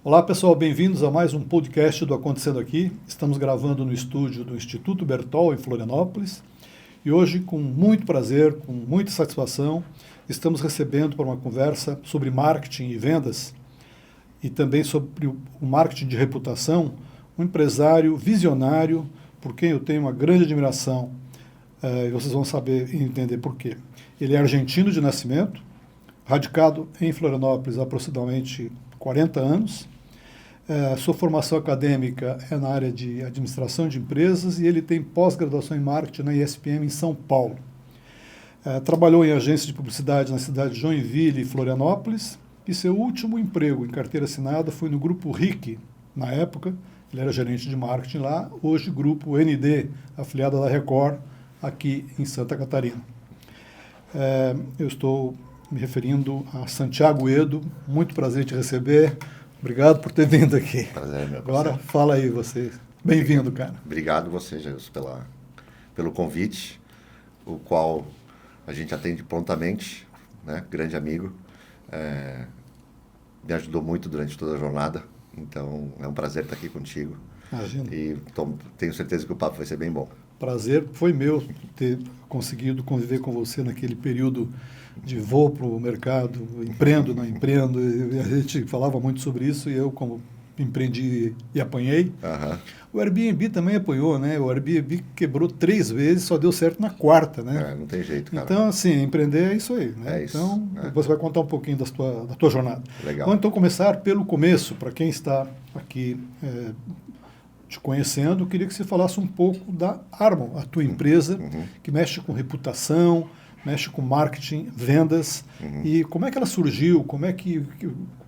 Olá pessoal, bem-vindos a mais um podcast do Acontecendo Aqui. Estamos gravando no estúdio do Instituto Bertol, em Florianópolis. E hoje, com muito prazer, com muita satisfação, estamos recebendo para uma conversa sobre marketing e vendas e também sobre o marketing de reputação, um empresário visionário, por quem eu tenho uma grande admiração, e vocês vão saber e entender por quê. Ele é argentino de nascimento, radicado em Florianópolis há aproximadamente 40 anos. Sua formação acadêmica é na área de administração de empresas e ele tem pós-graduação em marketing na ESPM em São Paulo. Trabalhou em agência de publicidade na cidade de Joinville e Florianópolis e seu último emprego em carteira assinada foi no Grupo RIC, na época. Ele era gerente de marketing lá, hoje Grupo ND, afiliada da Record, aqui em Santa Catarina. Eu estou me referindo a Santiago Edo, muito prazer em te receber. Obrigado por ter vindo aqui. Prazer, meu Agora, fala aí você. Bem-vindo, cara. Obrigado você, Jesus, pelo convite, o qual a gente atende prontamente, né? Grande amigo. Me ajudou muito durante toda a jornada, então é um prazer estar aqui contigo. Imagina. E tenho certeza que o papo vai ser bem bom. Prazer foi meu ter conseguido conviver com você naquele período de vou para o mercado, empreendo, não empreendo. A gente falava muito sobre isso e eu, como empreendi e apanhei. Uhum. O Airbnb também apanhou, né? O Airbnb quebrou 3 vezes, só deu certo na 4ª, né? Não tem jeito, cara. Então, assim, empreender é isso aí, né? É isso, então, você vai contar um pouquinho da tua jornada. Legal. Vamos então começar pelo começo, para quem está aqui te conhecendo, eu queria que você falasse um pouco da Harmon, a tua empresa, que mexe com reputação, mexe com marketing, vendas, e como é que ela surgiu,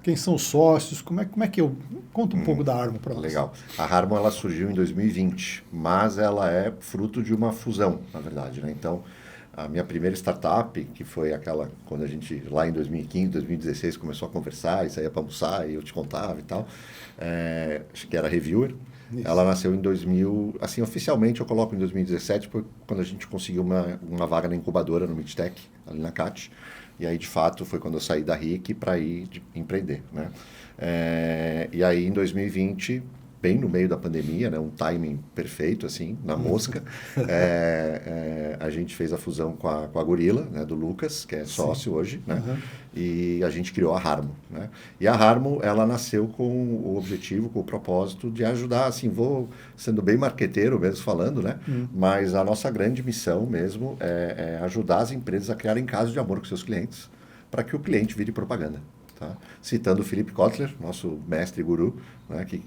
quem são os sócios, como é que eu... Conta um pouco da Harmon para nós. Legal. A Harmon, ela surgiu em 2020, mas ela é fruto de uma fusão, na verdade, né? Então, a minha primeira startup, que foi aquela, quando a gente, lá em 2015, 2016, começou a conversar e saía para almoçar e eu te contava e tal, acho que era Reviewer. Isso. Ela nasceu em 2000, assim, oficialmente eu coloco em 2017, foi quando a gente conseguiu uma vaga na incubadora no Midtech, ali na CAT. E aí, de fato, foi quando eu saí da RIC para ir empreender, né? E aí, em 2020, bem no meio da pandemia, né, um timing perfeito, assim, na mosca, a gente fez a fusão com a Gorilla, né, do Lucas, que é sócio hoje, né? E a gente criou a Harmon, né? E a Harmon, ela nasceu com o objetivo, com o propósito de ajudar, assim, vou sendo bem marqueteiro mesmo falando, né? Mas a nossa grande missão mesmo é ajudar as empresas a criarem casos de amor com seus clientes, para que o cliente vire propaganda. Tá? Citando o Philip Kotler, nosso mestre guru, né, que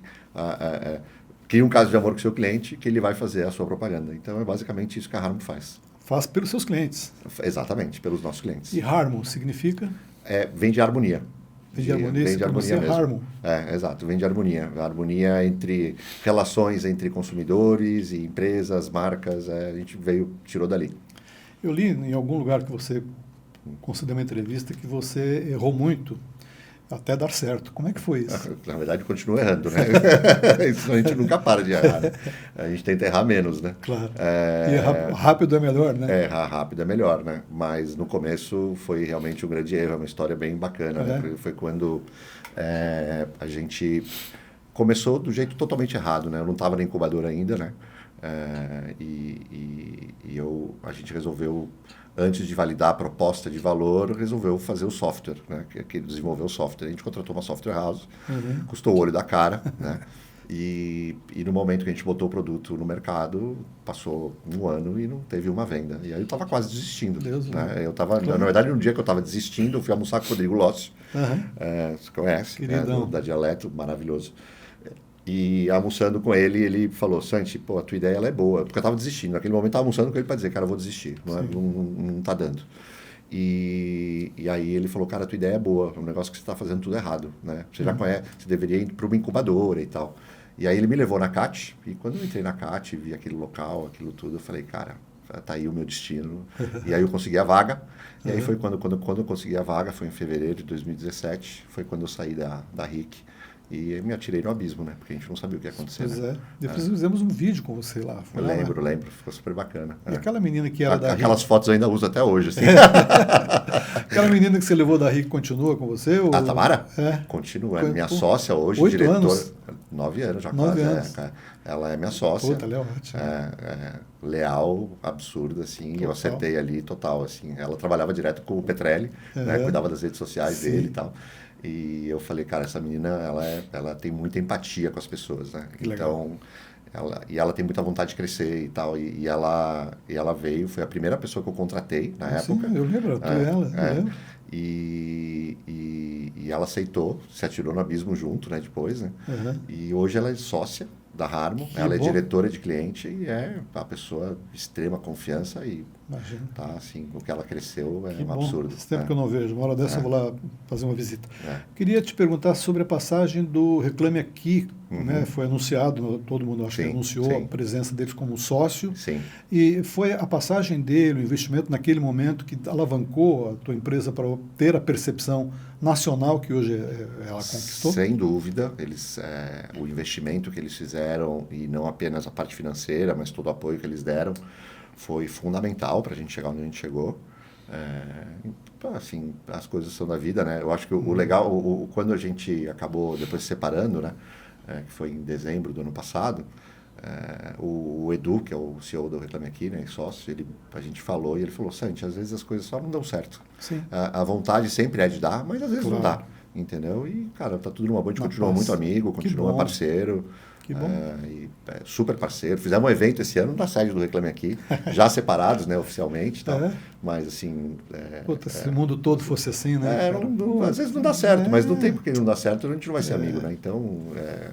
cria um caso de amor com o seu cliente, que ele vai fazer a sua propaganda. Então, é basicamente isso que a Harmon faz. Faz pelos seus clientes. Exatamente, pelos nossos clientes. E Harmon significa? Vem de harmonia. Vem de harmonia mesmo. Harmon. Exato, vem de harmonia. A harmonia entre relações entre consumidores e empresas, marcas, a gente tirou dali. Eu li em algum lugar que você concedeu uma entrevista que você errou muito até dar certo. Como é que foi isso? Na verdade, continua errando, né? Isso a gente nunca para de errar, né? A gente tenta errar menos, né? Claro. E errar rápido é melhor, né? Errar rápido é melhor, né? Mas no começo foi realmente um grande erro, é uma história bem bacana, né? Porque foi quando a gente começou do jeito totalmente errado, né? Eu não estava na incubadora ainda, né? A gente resolveu, antes de validar a proposta de valor, resolveu fazer o software, né? Que desenvolveu o software. A gente contratou uma software house, custou o olho da cara, né? E no momento que a gente botou o produto no mercado, passou 1 ano e não teve uma venda. E aí eu estava quase desistindo. Deus, né? Eu tava, na verdade, no dia que eu estava desistindo, eu fui almoçar com o Rodrigo Lócio, você conhece, né? Da Dialeto, maravilhoso. E almoçando com ele, ele falou: Santi, pô, a tua ideia ela é boa. Porque eu estava desistindo. Naquele momento eu estava almoçando com ele para dizer: cara, eu vou desistir. Não tá dando. E aí ele falou: cara, a tua ideia é boa. É um negócio que você está fazendo tudo errado, né? Você já conhece, você deveria ir para uma incubadora e tal. E aí ele me levou na CAT. E quando eu entrei na CAT, vi aquele local, aquilo tudo, eu falei: cara, tá aí o meu destino. E aí eu consegui a vaga. E aí foi quando eu consegui a vaga, foi em fevereiro de 2017. Foi quando eu saí da RIC. E me atirei no abismo, né? Porque a gente não sabia o que ia acontecer. Pois né? é. Depois fizemos um vídeo com você lá. Foi Eu lá, lembro, lembro. Ficou super bacana. E aquela menina que era da Aquelas RIC, fotos eu ainda uso até hoje, assim. aquela menina que você levou da RIC continua com você? Ou... A Tamara? É. Continua. É Pô, minha sócia hoje, 8 diretora. anos. 9 anos já 9 quase. anos. Cara. Ela é minha sócia. Puta, Léo, ótimo. Leal, absurda, assim. Total. Eu acertei ali total, assim. Ela trabalhava direto com o Petrelli, né? Cuidava das redes sociais Sim. dele e tal. E eu falei, cara, essa menina, ela tem muita empatia com as pessoas, né? Que legal. Então, ela tem muita vontade de crescer e tal. E ela veio, foi a primeira pessoa que eu contratei na época. Sim, eu lembro, tu e ela. Eu lembro. E ela aceitou, se atirou no abismo junto, né, depois, né? Uhum. E hoje ela é sócia da Harmo, Que ela é bom. diretora de cliente e é uma pessoa de extrema confiança e Imagina. tá, assim, o que ela cresceu é Que um bom. absurdo. Faz tempo que eu não vejo. Uma hora dessa eu vou lá fazer uma visita. É. Queria te perguntar sobre a passagem do Reclame Aqui, né? Foi anunciado, todo mundo acho que Sim, anunciou sim. a presença deles como sócio. Sim. E foi a passagem dele, o investimento naquele momento que alavancou a tua empresa para ter a percepção nacional que hoje ela conquistou? Sem dúvida, o investimento que eles fizeram, e não apenas a parte financeira, mas todo o apoio que eles deram, foi fundamental para a gente chegar onde a gente chegou. Assim, as coisas são da vida, né? Eu acho que o legal, quando a gente acabou depois se separando, né? Que foi em dezembro do ano passado, o Edu, que é o CEO do Reclame Aqui, né, sócio, a gente falou e ele falou, Santi, às vezes as coisas só não dão certo. Sim. A vontade sempre é de dar, mas às vezes Claro. não dá, entendeu? E, cara, tá tudo numa boa, a gente Na continua paz. muito amigo, Que continua bom. parceiro. Que bom. Super parceiro. Fizemos um evento esse ano na sede do Reclame Aqui, já separados, né, oficialmente, tal. Mas assim... Puta, se o mundo todo fosse assim, né? cara? Às vezes não dá certo, mas não tem porque não dá certo, a gente não vai ser amigo, né? Então,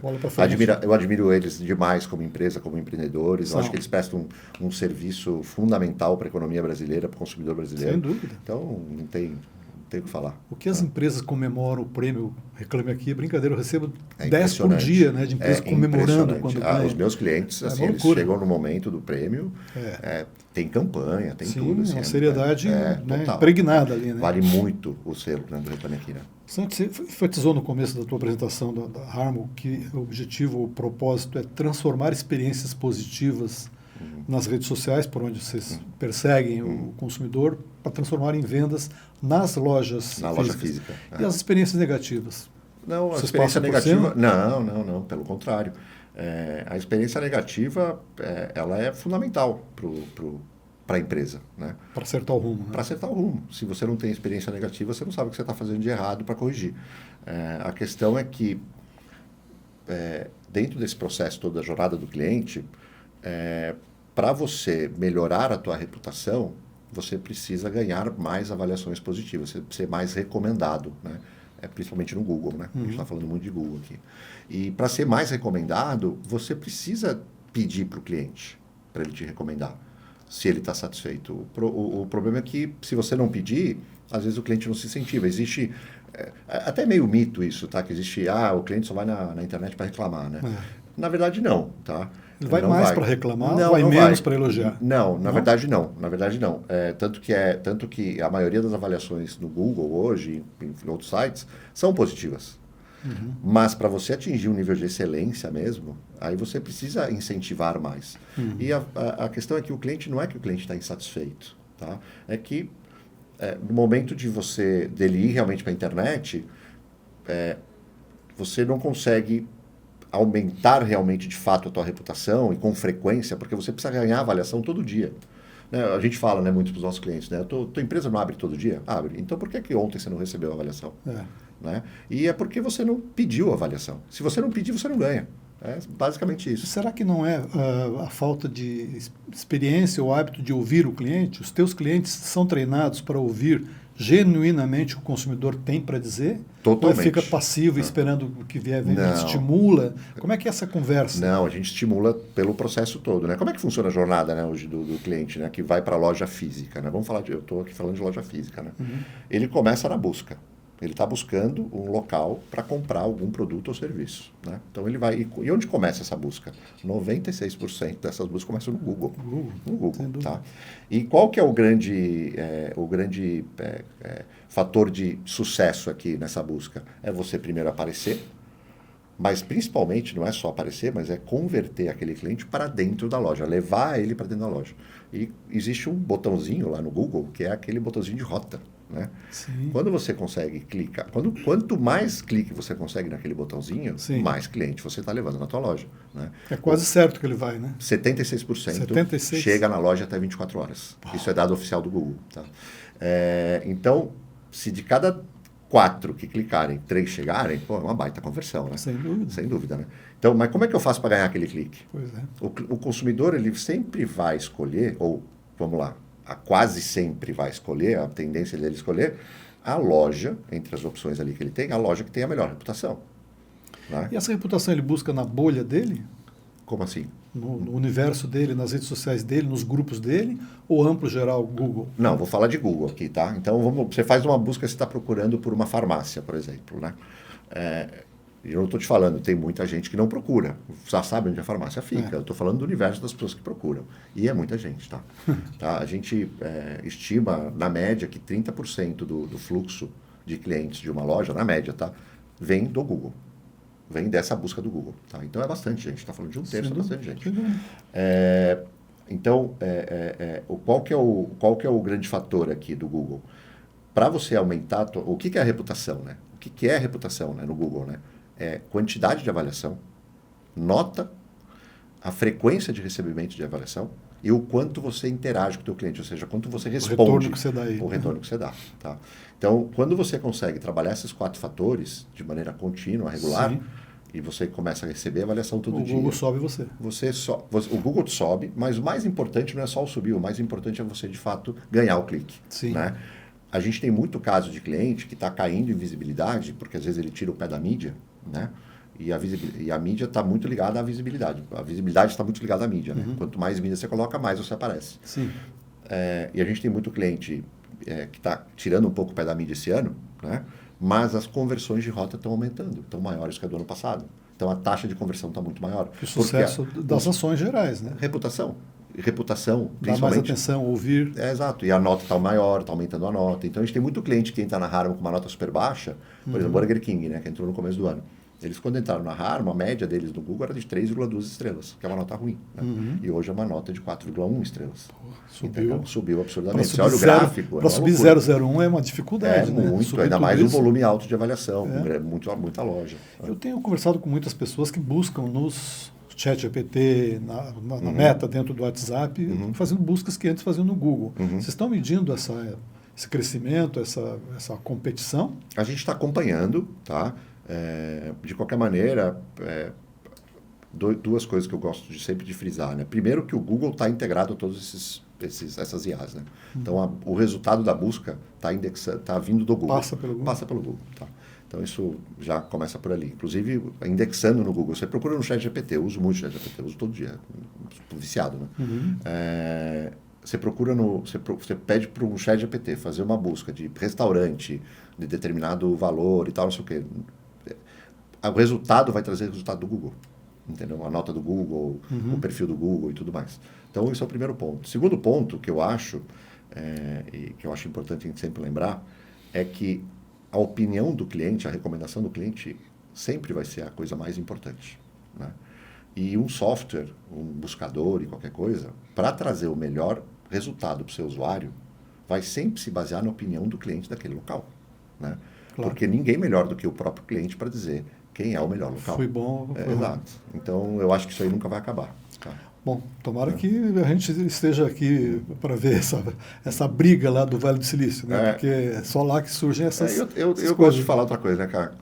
Bola pra frente. eu admiro eles demais como empresa, como empreendedores. São. Eu acho que eles prestam um serviço fundamental para a economia brasileira, para o consumidor brasileiro. Sem dúvida. Então, não tem o que falar. O que as empresas comemoram o prêmio Reclame Aqui, brincadeira, eu recebo É 10 por dia, né, de empresas comemorando quando ganha. Os meus clientes, assim, uma eles loucura. chegam no momento do prêmio, tem campanha, tem Sim, tudo. Assim, uma seriedade né, total. impregnada ali, né? Vale muito o selo, né, do Reclame Aqui, né? Santos, você enfatizou no começo da tua apresentação da Harmo que o objetivo, o propósito é transformar experiências positivas nas redes sociais, por onde vocês perseguem o consumidor, para transformar em vendas nas lojas Na físicas. loja física. E as experiências negativas? Não, a Vocês experiência passam por negativa... cima? Não, pelo contrário. A experiência negativa, ela é fundamental para a empresa, né? Para acertar o rumo. Né? Para acertar o rumo. Se você não tem experiência negativa, você não sabe o que você está fazendo de errado para corrigir. A questão é que, dentro desse processo todo da jornada do cliente, para você melhorar a tua reputação, você precisa ganhar mais avaliações positivas, ser mais recomendado, né? Principalmente no Google, né? A gente está falando muito de Google aqui. E para ser mais recomendado, você precisa pedir para o cliente, para ele te recomendar, se ele está satisfeito. O problema é que, se você não pedir, às vezes o cliente não se incentiva. Existe, até meio mito isso, tá? Que existe, o cliente só vai na internet para reclamar, né? Na verdade, não, tá? Ele vai mais para reclamar, vai menos para elogiar? Não, na verdade não. Na verdade não. Tanto que a maioria das avaliações no Google hoje, em outros sites, são positivas. Mas para você atingir um nível de excelência mesmo, aí você precisa incentivar mais. E a questão é que o cliente não é que o cliente está insatisfeito, tá? É que no momento dele ir realmente para a internet, você não consegue aumentar realmente de fato a tua reputação e com frequência, porque você precisa ganhar avaliação todo dia. Né? A gente fala, né, muito para os nossos clientes, né? Tua empresa não abre todo dia? Abre. Então por que ontem você não recebeu a avaliação? Né? E é porque você não pediu a avaliação. Se você não pedir, você não ganha. É basicamente isso. Será que não é a falta de experiência ou hábito de ouvir o cliente? Os teus clientes são treinados para ouvir genuinamente o que o consumidor tem para dizer? Totalmente. Ou fica passivo esperando o que vier, estimula? Como é que é essa conversa? Não, a gente estimula pelo processo todo, né? Como é que funciona a jornada, né, hoje do cliente, né, que vai para a loja física, né? Vamos falar eu estou aqui falando de loja física, né? Ele começa na busca. Ele está buscando um local para comprar algum produto ou serviço, né? Então ele vai... E onde começa essa busca? 96% dessas buscas começam no Google. No Google, tá? E qual que é o grande fator de sucesso aqui nessa busca? É você primeiro aparecer, Mas principalmente não é só aparecer, mas é converter aquele cliente para dentro da loja, levar ele para dentro da loja. E existe um botãozinho lá no Google, que é aquele botãozinho de rota. Né? Sim. Quando você consegue clicar, quanto mais clique você consegue naquele botãozinho, Sim. mais cliente você está levando na tua loja. Né? É quase certo que ele vai, né? 76% chega na loja até 24 horas. Isso é dado oficial do Google. Tá? Então, se de cada 4 que clicarem, 3 chegarem, pô, é uma baita conversão, né? Sem dúvida. Sem dúvida, né? Então, mas como é que eu faço para ganhar aquele clique? Pois é. O consumidor, ele sempre vai escolher, ou, vamos lá, quase sempre vai escolher, a tendência dele escolher, a loja, entre as opções ali que ele tem, a loja que tem a melhor reputação. Né? E essa reputação ele busca na bolha dele? Como assim? No universo dele, nas redes sociais dele, nos grupos dele, ou amplo geral Google? Não, vou falar de Google aqui, tá? Então, você faz uma busca, você está procurando por uma farmácia, por exemplo, né? Eu não estou te falando, tem muita gente que não procura, já sabe onde a farmácia fica. Eu estou falando do universo das pessoas que procuram. E é muita gente, tá? A gente estima, na média, que 30% do fluxo de clientes de uma loja, na média, tá? Vem do Google. Vem dessa busca do Google. Tá? Então é bastante gente. Está falando de um terço, é bastante gente. Então, qual que é o grande fator aqui do Google? Para você aumentar... O que é a reputação, né? O que é a reputação, né, no Google, né? É quantidade de avaliação, nota, a frequência de recebimento de avaliação e o quanto você interage com o teu cliente, ou seja, quanto você responde. O retorno que você dá aí. O retorno que você dá. Tá? Então, quando você consegue trabalhar esses 4 fatores de maneira contínua, regular, Sim. e você começa a receber avaliação todo dia. O Google sobe você. O Google sobe, mas o mais importante não é só o subir, o mais importante é você, de fato, ganhar o clique. Sim. Né? A gente tem muito caso de cliente que está caindo em visibilidade, porque às vezes ele tira o pé da mídia, né? E a mídia está muito ligada à visibilidade. A visibilidade está muito ligada à mídia. Né? Quanto mais mídia você coloca, mais você aparece. Sim. E a gente tem muito cliente que está tirando um pouco o pé da mídia esse ano, né? Mas as conversões de rota estão aumentando, estão maiores que a do ano passado. Então a taxa de conversão está muito maior. O sucesso das ações gerais, né? Reputação, Dá mais atenção, ouvir. Exato. E a nota está maior, está aumentando a nota. Então a gente tem muito cliente que entra na Harman com uma nota super baixa, por exemplo, Burger King, né, que entrou no começo do ano. Eles, quando entraram na Harman, a média deles no Google era de 3,2 estrelas, que é uma nota ruim. Né? E hoje é uma nota de 4,1 estrelas. Subiu absurdamente. Você olha o gráfico. Para subir 0,01 é uma dificuldade. Muito, ainda mais um volume alto de avaliação, muita loja. Eu tenho conversado com muitas pessoas que buscam nos ChatGPT, na Meta, dentro do WhatsApp, fazendo buscas que antes faziam no Google. Vocês estão medindo esse crescimento, essa competição? A gente está acompanhando, tá? De qualquer maneira, duas coisas que eu gosto sempre de frisar. Né? Primeiro, que o Google está integrado a todas essas IAs. Né? Então, o resultado da busca está vindo do Google. Passa pelo Google. Passa pelo Google. Tá? Então, isso já começa por ali. Inclusive, indexando no Google. Você procura no ChatGPT. Eu uso muito o ChatGPT. Eu uso todo dia. Estou viciado. Né? Você procura você pede para um ChatGPT fazer uma busca de restaurante de determinado valor e tal, não sei o quê. O resultado vai trazer o resultado do Google. Entendeu? A nota do Google, o perfil do Google e tudo mais. Então, esse é o primeiro ponto. Segundo ponto que eu acho, e que eu acho importante a gente sempre lembrar, é que a opinião do cliente, a recomendação do cliente, sempre vai ser a coisa mais importante. Né? E um software, um buscador e qualquer coisa, para trazer o melhor resultado para o seu usuário, vai sempre se basear na opinião do cliente daquele local. Né? Claro. Porque ninguém melhor do que o próprio cliente para dizer quem é o melhor local. Foi bom. Foi exato. Então, eu acho que isso aí nunca vai acabar. Tá? Bom, tomara que a gente esteja aqui para ver essa briga lá do Vale do Silício, né? Porque é só lá que surgem essas eu gosto de falar outra coisa, né, cara?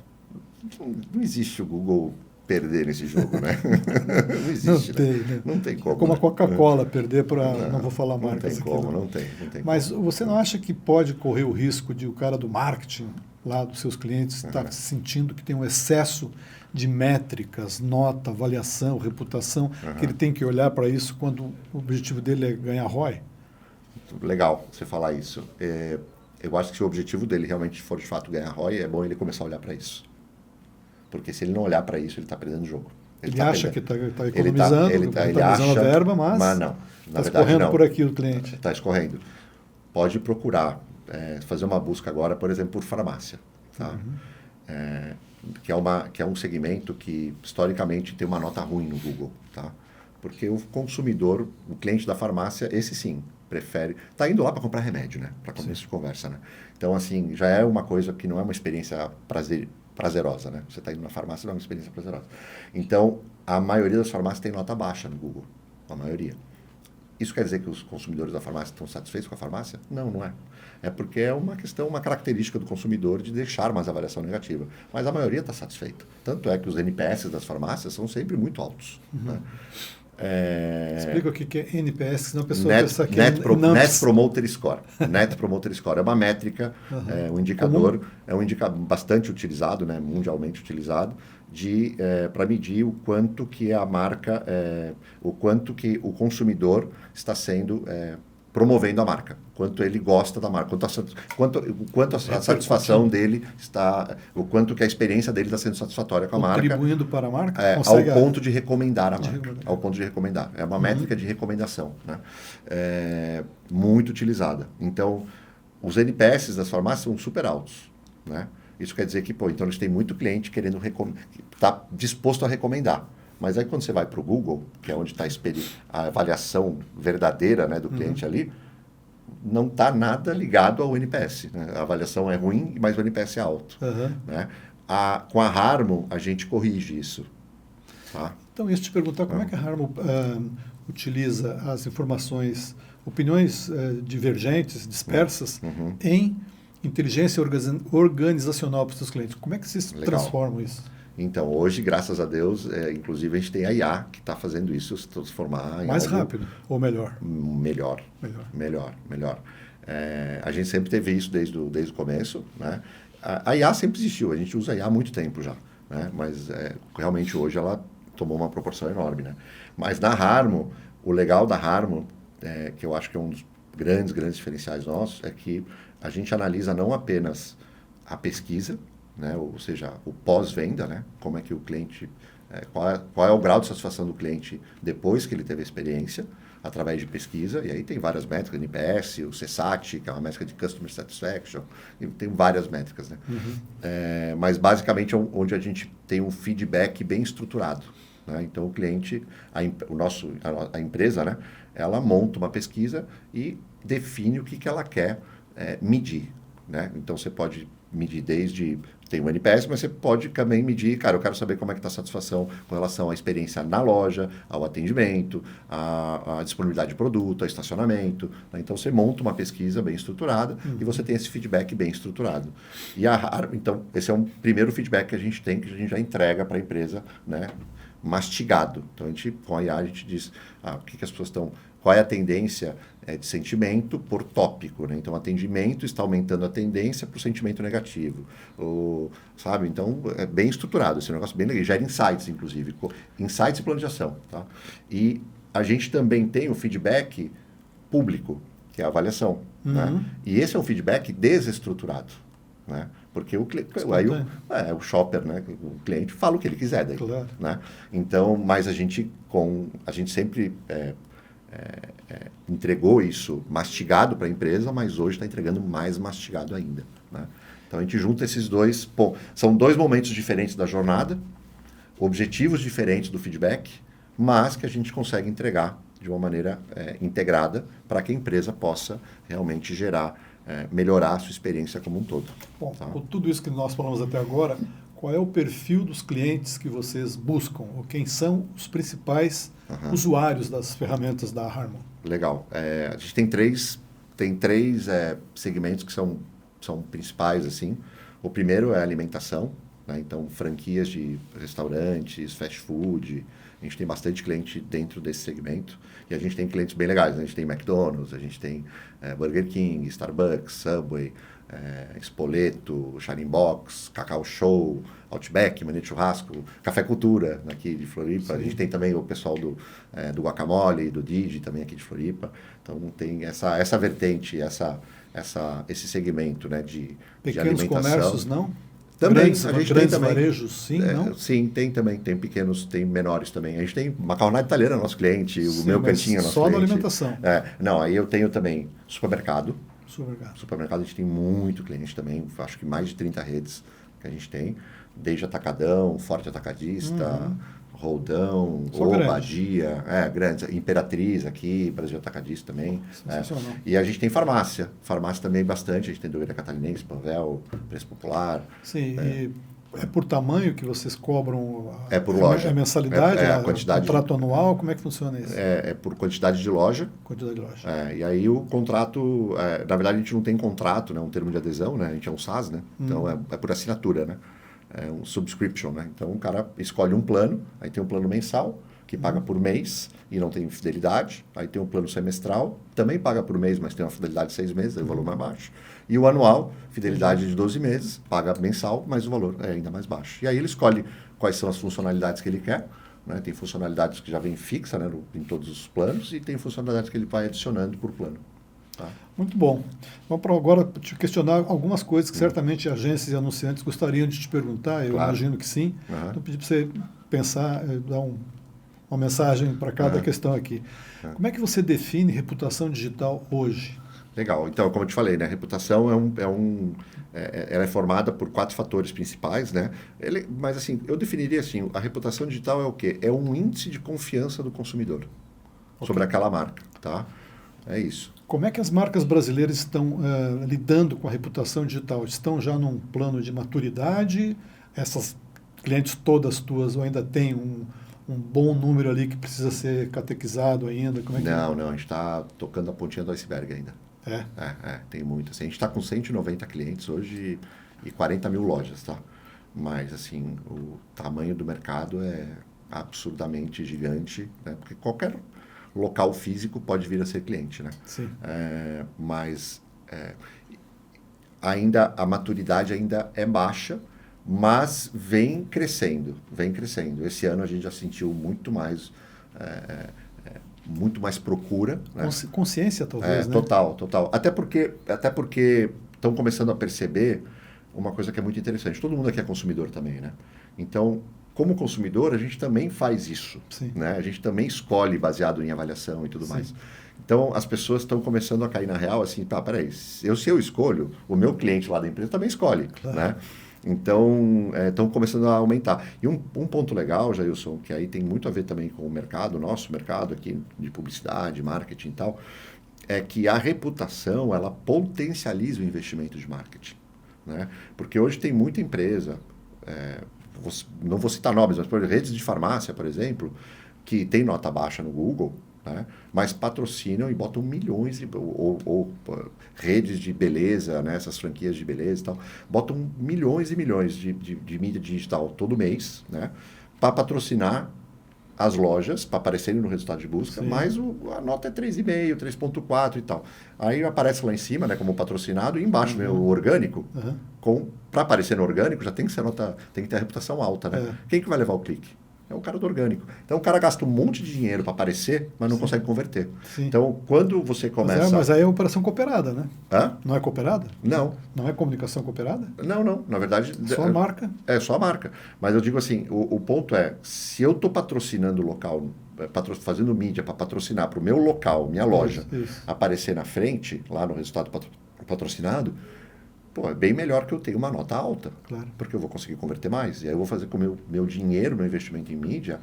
Não existe o Google perder nesse jogo, né? Não existe, não tem como. É como a Coca-Cola perder para... Não vou falar marcas aqui. Não tem Mas como. você não acha que pode correr o risco de o cara do marketing, lá dos seus clientes, estar sentindo que tem um excesso de métricas, nota, avaliação, reputação, que ele tem que olhar para isso quando o objetivo dele é ganhar ROI? Legal você falar isso. Eu acho que se o objetivo dele realmente for de fato ganhar ROI, é bom ele começar a olhar para isso. Porque se ele não olhar para isso, ele está perdendo o jogo. Ele acha que está economizando, está economizando a verba, mas não. Está escorrendo por aqui o cliente. Está escorrendo. Pode procurar fazer uma busca agora, por exemplo, por farmácia. Tá? que é um segmento que, historicamente, tem uma nota ruim no Google, tá? Porque o consumidor, o cliente da farmácia, esse sim, prefere... Está indo lá para comprar remédio, né? Para começo de conversa, né? Então, assim, já é uma coisa que não é uma experiência prazerosa, né? Você está indo na farmácia, não é uma experiência prazerosa. Então, a maioria das farmácias tem nota baixa no Google. A maioria. Isso quer dizer que os consumidores da farmácia estão satisfeitos com a farmácia? Não, não é. É porque é uma questão, uma característica do consumidor de deixar mais avaliação negativa. Mas a maioria está satisfeita. Tanto é que os NPS das farmácias são sempre muito altos. Né? Explica o que é NPS, senão a pessoa pensa que Net Promoter Score. Net Promoter Score é uma métrica, um indicador, é um indicador bastante utilizado, né, mundialmente utilizado, para medir o quanto que a marca, o quanto que o consumidor está sendo promovendo a marca, quanto ele gosta da marca, quanto a satisfação dele está, o quanto que a experiência dele está sendo satisfatória com a marca. Contribuindo para a marca? Ao ponto de recomendar a marca. Ao ponto de recomendar. É uma métrica de recomendação, né? Muito utilizada. Então, os NPS das farmácias são super altos, né? Isso quer dizer que, então eles têm muito cliente querendo está disposto a recomendar. Mas aí quando você vai para o Google, que é onde está a avaliação verdadeira, né, do cliente ali, não está nada ligado ao NPS. Né? A avaliação é ruim, mas o NPS é alto. Né? Com a Harmo, a gente corrige isso. Tá? Então, isso te perguntar como é que a Harmo utiliza as informações, opiniões divergentes, dispersas, em inteligência organizacional para os seus clientes. Como é que vocês transformam isso? Então, hoje, graças a Deus, inclusive a gente tem a IA que está fazendo isso se transformar em mais algo rápido ou melhor? Melhor. A gente sempre teve isso desde o começo, né? A IA sempre existiu, a gente usa a IA há muito tempo já, né? Mas realmente hoje ela tomou uma proporção enorme, né? Mas na Harmo, o legal da Harmo, que eu acho que é um dos grandes diferenciais nossos, é que a gente analisa não apenas a pesquisa, né? Ou seja, o pós-venda, né? Como é que o cliente, qual é o grau de satisfação do cliente depois que ele teve a experiência, através de pesquisa, e aí tem várias métricas, NPS, o CSAT, que é uma métrica de Customer Satisfaction, e tem várias métricas, né? Mas basicamente é onde a gente tem um feedback bem estruturado, né? Então o cliente, a empresa, né? Ela monta uma pesquisa e define o que ela quer medir, né? Então você pode medir tem o NPS, mas você pode também medir, cara, eu quero saber como é que está a satisfação com relação à experiência na loja, ao atendimento, à disponibilidade de produto, ao estacionamento, né? Então você monta uma pesquisa bem estruturada e você tem esse feedback bem estruturado. Então, esse é um primeiro feedback que a gente tem, que a gente já entrega para a empresa, né? Mastigado. Então, com a IA, a gente diz o que as pessoas estão... Qual é a tendência de sentimento por tópico, né? Então, atendimento está aumentando a tendência para o sentimento negativo. Sabe? Então, é bem estruturado. Esse negócio bem legal. Gera insights, inclusive. Insights e plano de ação. Tá? E a gente também tem o feedback público, que é a avaliação. Né? E esse é um feedback desestruturado. Né? Porque o shopper, né? O cliente fala o que ele quiser daí. Claro. Né? Então, mas a gente sempre entregou isso mastigado para a empresa, mas hoje está entregando mais mastigado ainda. Né? Então a gente junta esses dois. São dois momentos diferentes da jornada, objetivos diferentes do feedback, mas que a gente consegue entregar de uma maneira integrada para que a empresa possa realmente melhorar a sua experiência como um todo. Bom, com tudo isso que nós falamos até agora, qual é o perfil dos clientes que vocês buscam? Ou quem são os principais usuários das ferramentas da Harmo? Legal. A gente tem três segmentos que são principais, assim. O primeiro é a alimentação, né? Então, franquias de restaurantes, fast food. A gente tem bastante cliente dentro desse segmento. E a gente tem clientes bem legais, né? A gente tem McDonald's, a gente tem Burger King, Starbucks, Subway, Spoleto, Shining Box, Cacau Show, Outback, Mania de Churrasco, Café Cultura, aqui de Floripa. Sim. A gente tem também o pessoal do Guacamole, do Didi, também aqui de Floripa. Então tem essa vertente, esse segmento, né, de alimentação. Pequenos comércios, não? Também, a gente tem também. Varejos, sim, não? Sim, tem também. Tem pequenos, tem menores também. A gente tem macarronada italiana, nosso cliente, o meu cantinho, nosso só cliente. Só na alimentação. Não, aí eu tenho também supermercado. Supermercado a gente tem muito cliente também, acho que mais de 30 redes que a gente tem, desde Atacadão, Forte Atacadista, Roldão, Só Badia, grandes, Imperatriz aqui, Brasil Atacadista também. Sensacional. E a gente tem farmácia também bastante, a gente tem Drogaria Catarinense, Panvel, Preço Popular. Sim, e é por tamanho que vocês cobram por loja. A mensalidade, a quantidade. Contrato anual, como é que funciona isso? É por quantidade de loja. Quantidade de loja. E aí o contrato, na verdade a gente não tem contrato, né, um termo de adesão, né, a gente é um SaaS, né, então é por assinatura, né, é um subscription, né, então o cara escolhe um plano, aí tem um plano mensal, que paga por mês e não tem fidelidade, aí tem um plano semestral, também paga por mês, mas tem uma fidelidade de 6 meses, aí o valor mais baixo, e o anual, fidelidade de 12 meses, paga mensal, mas o valor é ainda mais baixo. E aí ele escolhe quais são as funcionalidades que ele quer, né? Tem funcionalidades que já vem fixa, né, em todos os planos, e tem funcionalidades que ele vai adicionando por plano. Tá? Muito bom. Vamos para agora te questionar algumas coisas que certamente agências e anunciantes gostariam de te perguntar, eu imagino que sim. Então, pedir para você pensar, dar uma mensagem para cada questão aqui. Como é que você define reputação digital hoje? Legal. Então, como eu te falei, né, a reputação ela é formada por 4 fatores principais, né? Mas assim, eu definiria assim, a reputação digital é o quê? É um índice de confiança do consumidor sobre aquela marca, tá? É isso. Como é que as marcas brasileiras estão lidando com a reputação digital? Estão já num plano de maturidade? Essas clientes todas tuas ou ainda tem um bom número ali que precisa ser catequizado ainda? Como é que não, a gente está tocando a pontinha do iceberg ainda. Tem muito. Assim, a gente está com 190 clientes hoje e 40 mil lojas, tá? Mas, assim, o tamanho do mercado é absurdamente gigante, né? Porque qualquer local físico pode vir a ser cliente, né? Sim. Mas ainda a maturidade ainda é baixa, mas vem crescendo. Esse ano a gente já sentiu muito mais procura. Né? Consciência, talvez, né? Total. Até porque estão começando a perceber uma coisa que é muito interessante. Todo mundo aqui é consumidor também, né? Então, como consumidor, a gente também faz isso. Sim. Né? A gente também escolhe baseado em avaliação e tudo Sim. mais. Então, as pessoas estão começando a cair na real assim, peraí, se eu escolho, o meu cliente lá da empresa também escolhe, claro. Né? Então, estão começando a aumentar. E um ponto legal, Jailson, que aí tem muito a ver também com o mercado, nosso mercado aqui de publicidade, marketing e tal, é que a reputação, ela potencializa o investimento de marketing. Né? Porque hoje tem muita empresa, não vou citar nomes, mas por exemplo, redes de farmácia, por exemplo, que tem nota baixa no Google, né? Mas patrocinam e botam milhões, ou redes de beleza, né? Essas franquias de beleza e tal, botam milhões e milhões de mídia digital todo mês, né? Para patrocinar as lojas, para aparecerem no resultado de busca, mas a nota é 3,5, 3,4 e tal. Aí aparece lá em cima, né, como patrocinado, e embaixo vem o orgânico. Para aparecer no orgânico, já tem que ser tem que ter a reputação alta, né? Quem que vai levar o clique? É o cara do orgânico. Então, o cara gasta um monte de dinheiro para aparecer, mas não consegue converter. Sim. Então, quando você começa... Mas aí é operação cooperada, né? Não é cooperada? Não. Não é comunicação cooperada? Não. Na verdade... Só a marca? É só a marca. Mas eu digo assim, o ponto é, se eu estou patrocinando o local, fazendo mídia para patrocinar para o meu local, minha loja, aparecer na frente, lá no resultado patrocinado, é bem melhor que eu tenha uma nota alta, claro. Porque eu vou conseguir converter mais. E aí eu vou fazer com que meu dinheiro, meu investimento em mídia,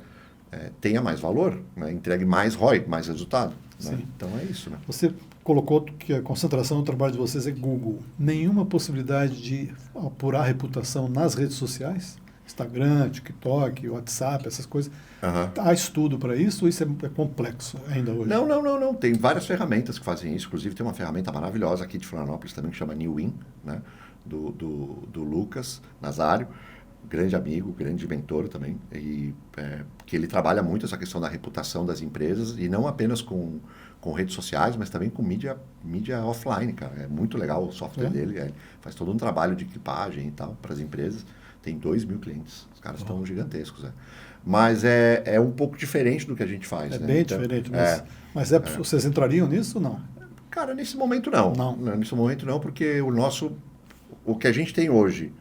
tenha mais valor, né? Entregue mais ROI, mais resultado. Né? Então é isso. Né? Você colocou que a concentração do trabalho de vocês é Google. Nenhuma possibilidade de apurar a reputação nas redes sociais? Instagram, TikTok, WhatsApp, essas coisas. Há estudo para isso ou isso é complexo ainda hoje? Não. Tem várias ferramentas que fazem isso. Inclusive, tem uma ferramenta maravilhosa aqui de Florianópolis também que chama NewWin, né? do Lucas Nazário, grande amigo, grande mentor também. E, que ele trabalha muito essa questão da reputação das empresas e não apenas com redes sociais, mas também com mídia offline, cara. É muito legal o software dele. Faz todo um trabalho de equipagem e tal para as empresas. Tem 2.000 clientes. Os caras estão gigantescos. Mas é um pouco diferente do que a gente faz. É né? bem diferente. Mas vocês entrariam nisso ou não? Cara, nesse momento não. Nesse momento não, porque o que a gente tem hoje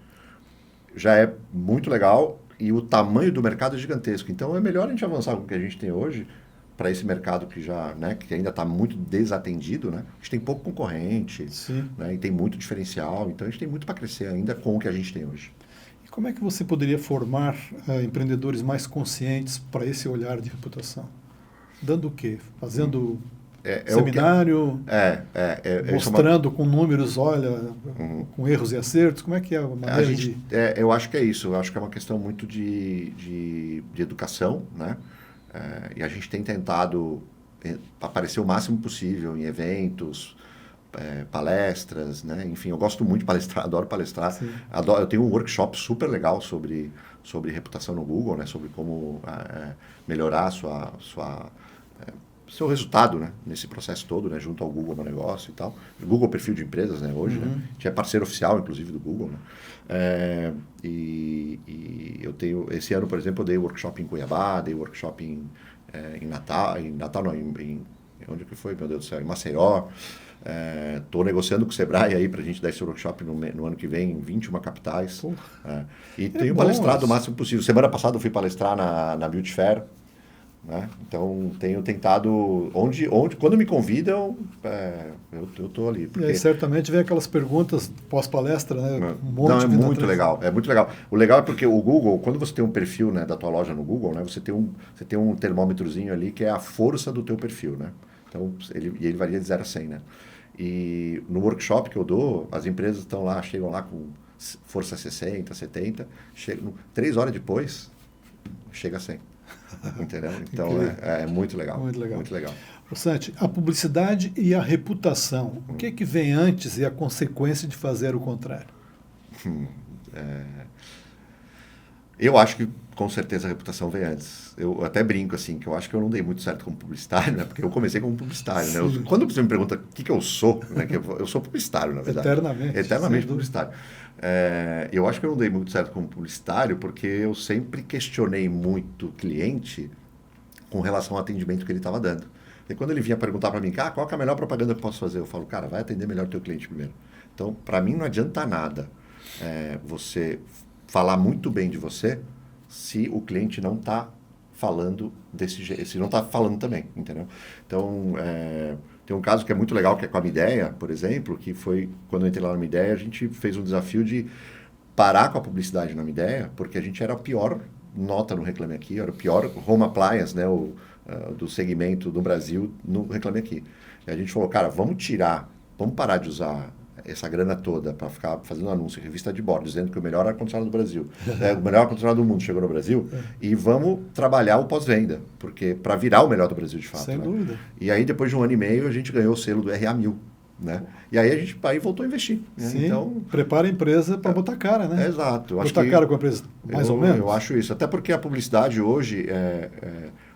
já é muito legal e o tamanho do mercado é gigantesco. Então é melhor a gente avançar com o que a gente tem hoje para esse mercado que já, né, que ainda está muito desatendido, né? A gente tem pouco concorrente, né, e tem muito diferencial, então a gente tem muito para crescer ainda com o que a gente tem hoje. Como é que você poderia formar empreendedores mais conscientes para esse olhar de reputação? Dando o quê? Fazendo seminário? Mostrando com números, olha, com erros e acertos? Como é que é a maneira de... Eu acho que é isso. Eu acho que é uma questão muito de educação, né? E a gente tem tentado aparecer o máximo possível em eventos, palestras, né? Enfim, eu gosto muito de palestrar, adoro palestrar. Eu tenho um workshop super legal sobre reputação no Google, né? Sobre como melhorar seu resultado, né? Nesse processo todo, né? Junto ao Google Meu Negócio e tal. O Google Perfil de Empresas, né? Hoje, né? A gente é parceiro oficial, inclusive, do Google, né? E eu tenho... Esse ano, por exemplo, eu dei workshop em Cuiabá, dei workshop em Natal, onde que foi, meu Deus do céu? Em Maceió. Estou negociando com o Sebrae aí para a gente dar esse workshop no ano que vem em 21 capitais. E tenho palestrado o máximo possível. Semana passada eu fui palestrar na Beauty Fair. Né? Então, tenho tentado... Quando me convidam, eu estou ali. Porque... E aí, certamente vem aquelas perguntas pós-palestra, né? É muito legal. É muito legal. O legal é porque o Google, quando você tem um perfil, né, da tua loja no Google, né, você tem um termômetrozinho ali que é a força do teu perfil. Né? Então, ele varia de 0 a 100. Né? E no workshop que eu dou, as empresas chegam lá com força 60, 70, 3 horas depois, chega a 100. Entendeu? Então, é muito legal. Muito legal. Muito legal. Santi, a publicidade e a reputação, o que vem antes e a consequência de fazer o contrário? Eu acho que, com certeza, a reputação vem antes. Eu até brinco, assim, que eu acho que eu não dei muito certo como publicitário, né? Porque eu comecei como publicitário, né? Quando você me pergunta o que eu sou, né? Eu sou publicitário, na verdade. Eternamente publicitário. Eu acho que eu não dei muito certo como publicitário porque eu sempre questionei muito o cliente com relação ao atendimento que ele estava dando. E quando ele vinha perguntar para mim, qual que é a melhor propaganda que eu posso fazer? Eu falo, cara, vai atender melhor o teu cliente primeiro. Então, para mim não adianta nada você falar muito bem de você se o cliente não está falando desse jeito, se não está falando também, entendeu? Então, tem um caso que é muito legal, que é com a Midea, por exemplo, que foi, quando eu entrei lá na Midea, a gente fez um desafio de parar com a publicidade na Midea, porque a gente era a pior nota no Reclame Aqui, era o pior home appliance, né, do segmento do Brasil no Reclame Aqui. E a gente falou, cara, vamos parar de usar essa grana toda para ficar fazendo anúncio em revista de bordo, dizendo que o melhor ar-condicionado do Brasil, o melhor ar-condicionado do mundo chegou no Brasil, e vamos trabalhar o pós-venda, porque para virar o melhor do Brasil de fato. Sem dúvida. E aí, depois de 1 ano e meio, a gente ganhou o selo do RA1000. Né? E aí a gente voltou a investir. Né? Sim, então, prepara a empresa para botar cara, né? Exato. Botar cara com a empresa, mais ou menos. Eu acho isso. Até porque a publicidade hoje,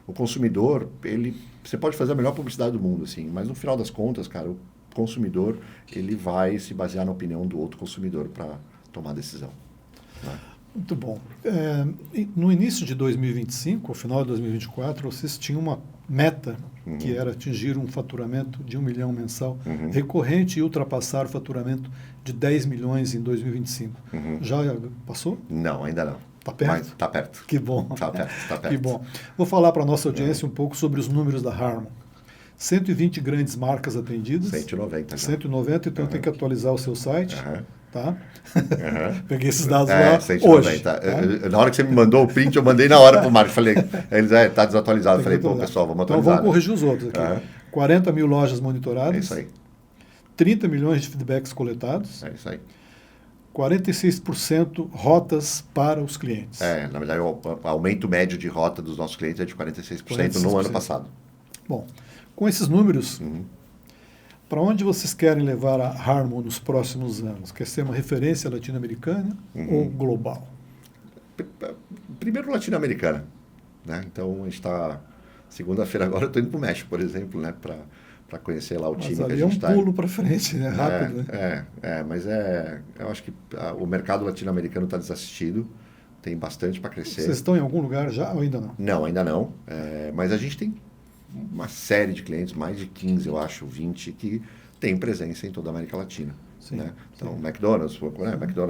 o consumidor, você pode fazer a melhor publicidade do mundo, assim, mas no final das contas, cara, o consumidor, ele vai se basear na opinião do outro consumidor para tomar decisão. Né? Muito bom. No início de 2025, ao final de 2024, vocês tinham uma meta que era atingir um faturamento de 1 milhão mensal recorrente e ultrapassar o faturamento de 10 milhões em 2025. Já passou? Não, ainda não. Está perto? Mas está perto. Que bom. Está perto. Que bom. Vou falar para a nossa audiência um pouco sobre os números da Harman. 120 grandes marcas atendidas. 190. 190, então tem que atualizar o seu site. Tá? Peguei esses dados 190. hoje. Tá? Na hora que você me mandou o print, eu mandei na hora para o Marcos. Falei, eles está desatualizado. Falei, pô, pessoal, vamos atualizar. Então vamos corrigir os outros aqui. 40 mil lojas monitoradas. É isso aí. 30 milhões de feedbacks coletados. É isso aí. 46% rotas para os clientes. Na verdade, o aumento médio de rota dos nossos clientes é de 46% no ano passado. Bom, com esses números, para onde vocês querem levar a Harman nos próximos anos? Quer ser uma referência latino-americana ou global? Primeiro latino-americana. Né? Então, a gente está... Segunda-feira agora eu estou indo para o México, por exemplo, né? Para conhecer lá o time que a gente está. Mas ali é um pulo para frente, né? Rápido. Né? Mas eu acho que o mercado latino-americano está desassistido. Tem bastante para crescer. Vocês estão em algum lugar já ou ainda não? Não, ainda não. Mas a gente tem uma série de clientes, mais de 15, eu acho, 20, que tem presença em toda a América Latina. Sim, né? Então, sim. McDonald's,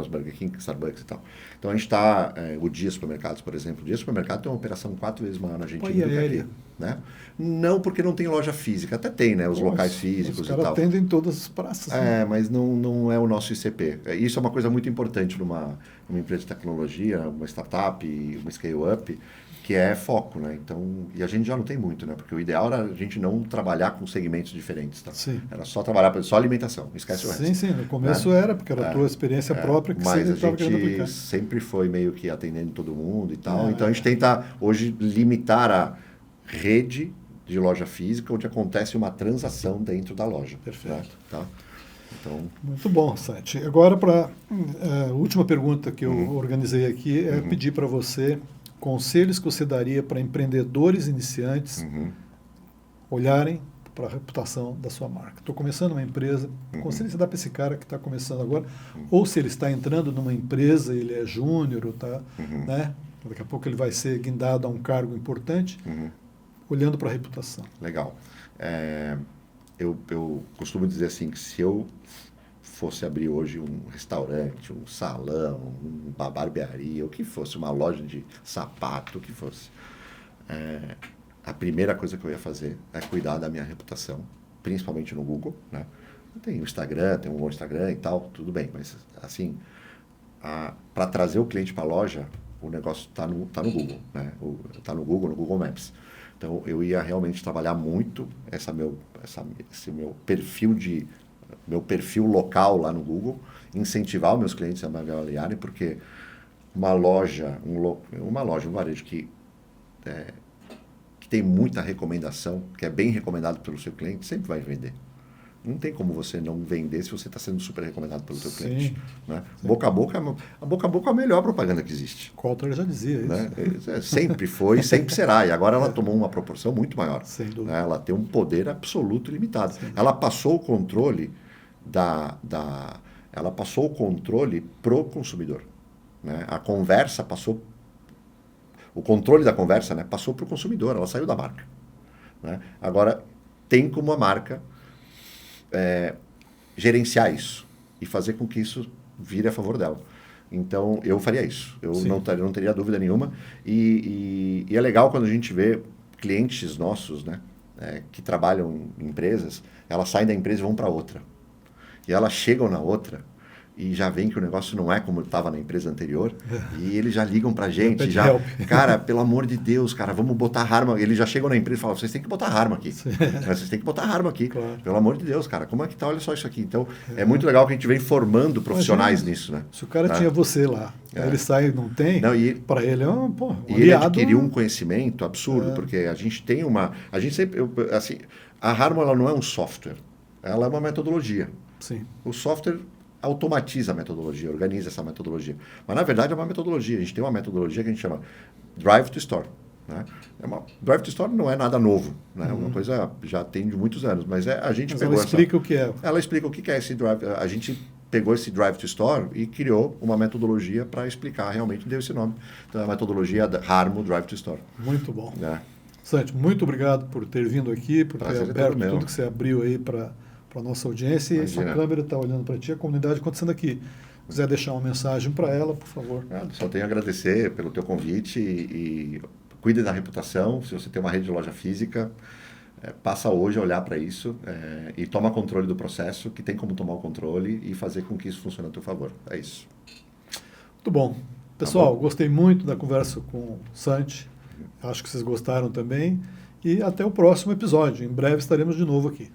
Burger King, Starbucks e tal. Então, a gente está... o Dia Supermercados, por exemplo. O Dia Supermercado tem uma operação 4 vezes maior na Argentina do que aérea. aqui. Né? Não porque não tem loja física. Até tem, né? Os locais Os físicos e caras tal. atendem todas as praças. Né? Mas não é o nosso ICP. Isso é uma coisa muito importante numa empresa de tecnologia, uma startup, uma scale-up, que é foco, né? Então, e a gente já não tem muito, né? Porque o ideal era a gente não trabalhar com segmentos diferentes, tá? Sim. Era só trabalhar só alimentação, esquece o resto. Sim, sim. No começo era, porque era a tua experiência própria que mas você a estava querendo aplicar. gente sempre foi meio que atendendo todo mundo e tal. Então, a gente tenta hoje limitar a rede de loja física, onde acontece uma transação dentro da loja. Perfeito. Né? Tá? Então, muito bom, Santi. Agora, para a última pergunta que eu organizei aqui, é pedir para você conselhos que você daria para empreendedores iniciantes olharem para a reputação da sua marca. Estou começando uma empresa, conselho que você dá para esse cara que está começando agora, ou se ele está entrando numa empresa, ele é júnior, tá, né? Daqui a pouco ele vai ser guindado a um cargo importante, olhando para a reputação. Legal. Eu costumo dizer assim, que se eu fosse abrir hoje um restaurante, um salão, uma barbearia, o que fosse, uma loja de sapato, o que fosse, a primeira coisa que eu ia fazer é cuidar da minha reputação, principalmente no Google, né? Tem o Instagram, tem um bom Instagram e tal, tudo bem, mas assim, para trazer o cliente para a loja, o negócio está no Google, né? Está no Google Maps. Então, eu ia realmente trabalhar muito esse meu perfil local lá no Google, incentivar os meus clientes a me avaliarem, porque uma loja, um varejo que tem muita recomendação, que é bem recomendado pelo seu cliente, sempre vai vender. Não tem como você não vender se você está sendo super recomendado pelo seu cliente. Né? Boca a boca é a melhor propaganda que existe. Coulter já dizia isso. Né? Sempre foi, sempre será. E agora ela tomou uma proporção muito maior. Sem dúvida. Né? Ela tem um poder absoluto ilimitado. Ela passou o controle ela passou o controle pro consumidor. Né? A conversa passou... O controle da conversa, né, passou para o consumidor. Ela saiu da marca. Né? Agora, tem como a marca... gerenciar isso e fazer com que isso vire a favor dela. Então, eu faria isso. Eu não teria dúvida nenhuma. E é legal quando a gente vê clientes nossos, né, que trabalham em empresas, elas saem da empresa e vão para outra. E elas chegam na outra e já veem que o negócio não é como estava na empresa anterior, e eles já ligam pra gente, cara, pelo amor de Deus, cara, vamos botar arma. Eles já chegam na empresa e falam, vocês têm que botar arma aqui. Vocês têm que botar arma aqui. Claro. Pelo amor de Deus, cara, como é que tá? Olha só isso aqui. Então, é muito legal que a gente vem formando profissionais nisso, né? Se o cara tinha você lá, ele sai e não tem, para ele é um e ele adquiriu um conhecimento absurdo, porque a gente tem a gente sempre, assim, a Harman, ela não é um software, ela é uma metodologia. Sim. O software automatiza a metodologia, organiza essa metodologia. Mas, na verdade, é uma metodologia. A gente tem uma metodologia que a gente chama Drive to Store. Né? Drive to Store não é nada novo. Né? É uma coisa já tem de muitos anos. Mas a gente pegou ela explica o que é. Ela explica o que é esse Drive. A gente pegou esse Drive to Store e criou uma metodologia para explicar, realmente deu esse nome. Então, é a metodologia da Harmo Drive to Store. Muito bom. Santi, muito obrigado por ter vindo aqui, por ter aberto tudo que você abriu aí para a nossa audiência. Imagina. E essa câmera está olhando para ti, a comunidade acontecendo aqui. Se quiser deixar uma mensagem para ela, por favor. Só tenho a agradecer pelo teu convite e cuide da reputação. Se você tem uma rede de loja física, passa hoje a olhar para isso e toma controle do processo, que tem como tomar o controle e fazer com que isso funcione a teu favor. É isso. Muito bom. Pessoal, gostei muito da conversa com o Santi. Acho que vocês gostaram também. E até o próximo episódio. Em breve estaremos de novo aqui.